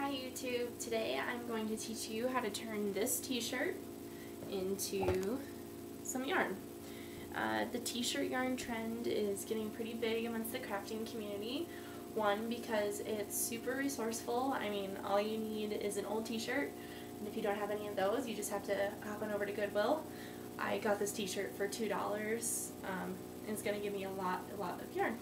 Hi YouTube, today I'm going to teach you how to turn this t-shirt into some yarn. The t-shirt yarn trend is getting pretty big amongst the crafting community. One, because it's super resourceful. I mean, all you need is an old t-shirt, and if you don't have any of those, you just have to hop on over to Goodwill. I got this t-shirt for $2, and it's going to give me a lot of yarn.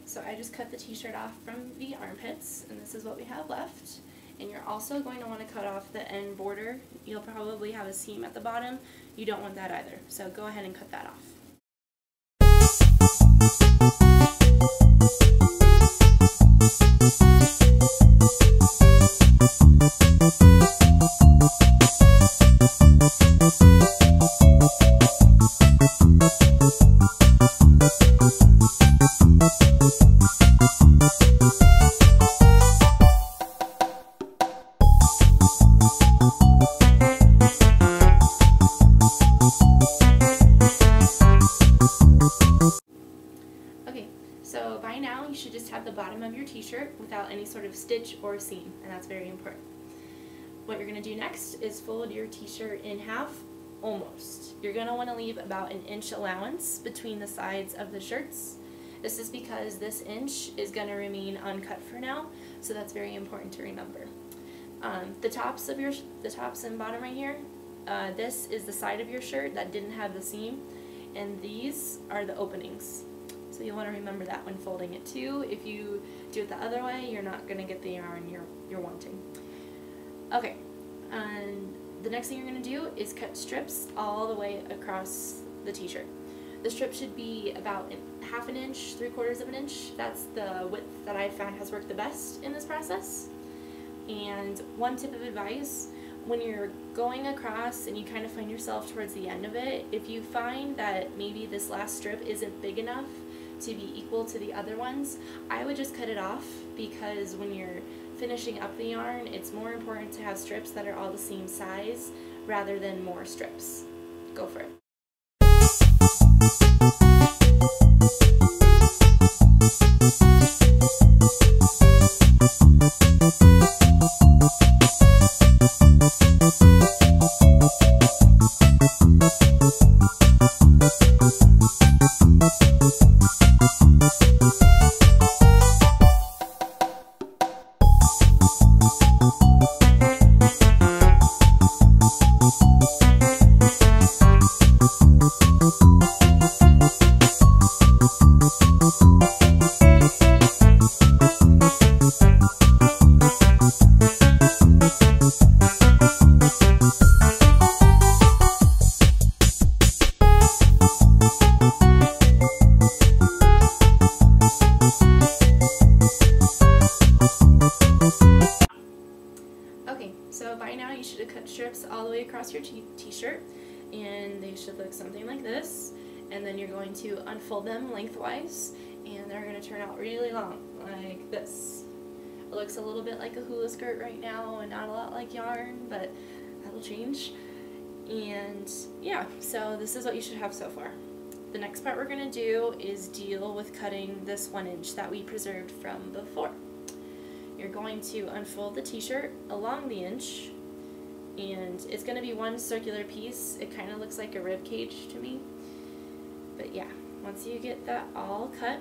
So I just cut the t-shirt off from the armpits, and this is what we have left. And you're also going to want to cut off the end border. You'll probably have a seam at the bottom. You don't want that either, so go ahead and cut that off. So by now you should just have the bottom of your t-shirt without any sort of stitch or seam, and that's very important. What you're going to do next is fold your t-shirt in half, almost. You're going to want to leave about an inch allowance between the sides of the shirts. This is because this inch is going to remain uncut for now, so that's very important to remember. The tops and bottom right here, this is the side of your shirt that didn't have the seam, and these are the openings. So you'll want to remember that when folding it too. If you do it the other way, you're not going to get the yarn you're wanting. Okay, and the next thing you're going to do is cut strips all the way across the t-shirt. The strip should be about half an inch, 3/4 of an inch. That's the width that I found has worked the best in this process. And one tip of advice, when you're going across and you kind of find yourself towards the end of it, if you find that maybe this last strip isn't big enough to be equal to the other ones, I would just cut it off, because when you're finishing up the yarn, it's more important to have strips that are all the same size rather than more strips. Go for it. So by now you should have cut strips all the way across your t-shirt, and they should look something like this. And then you're going to unfold them lengthwise, and they're going to turn out really long, like this. It looks a little bit like a hula skirt right now and not a lot like yarn, but that'll change. And yeah, so this is what you should have so far. The next part we're going to do is deal with cutting this 1 inch that we preserved from before. You're going to unfold the t-shirt along the inch, and it's going to be one circular piece. It kind of looks like a rib cage to me, but yeah, once you get that all cut,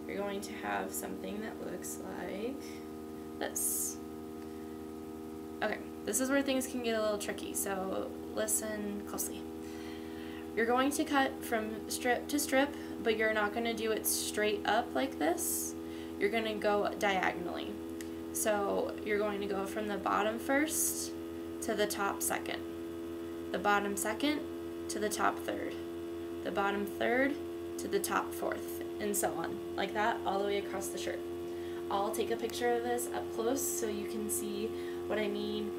you're going to have something that looks like this. Okay, this is where things can get a little tricky, so listen closely. You're going to cut from strip to strip, but you're not going to do it straight up like this. You're going to go diagonally. So you're going to go from the bottom first to the top second, the bottom second to the top third, the bottom third to the top fourth, and so on, like that, all the way across the shirt. I'll take a picture of this up close so you can see what I mean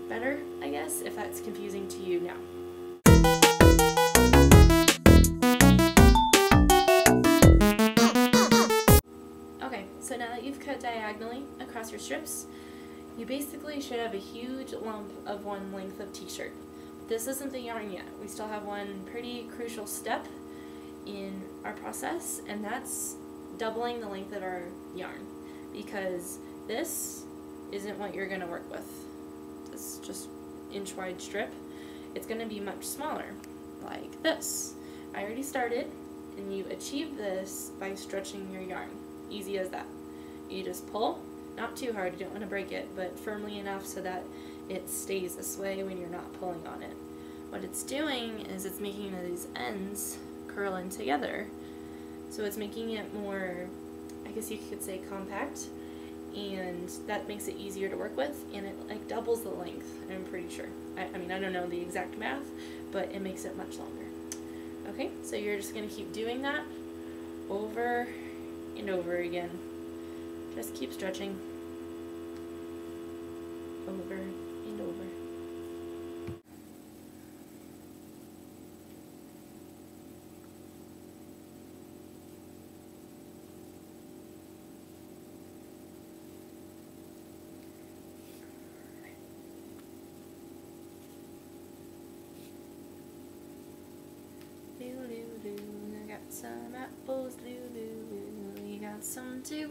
better, I guess, if that's confusing to you now. Okay, so now that you've cut diagonally across your strips, you basically should have a huge lump of one length of t-shirt. But this isn't the yarn yet. We still have one pretty crucial step in our process, and that's doubling the length of our yarn, because this isn't what you're going to work with. This just inch wide strip. It's going to be much smaller, like this. I already started, and you achieve this by stretching your yarn. Easy as that. You just pull, not too hard, you don't want to break it, but firmly enough so that it stays this way when you're not pulling on it. What it's doing is it's making these ends curl in together. So it's making it more, I guess you could say, compact, and that makes it easier to work with, and it like doubles the length, I'm pretty sure. I mean, I don't know the exact math, but it makes it much longer. Okay, so you're just going to keep doing that over and over again. Just keep stretching over and over. I got some apples, you got some too.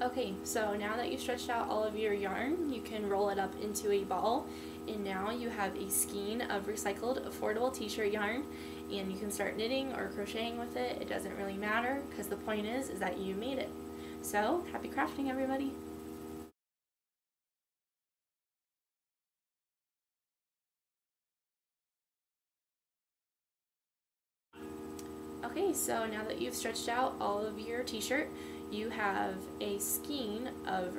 Okay, so now that you've stretched out all of your yarn, you can roll it up into a ball, and now you have a skein of recycled affordable t-shirt yarn, and you can start knitting or crocheting with it. It doesn't really matter, because the point is that you made it. So, happy crafting, everybody! Okay, so now that you've stretched out all of your t-shirt, you have a skein of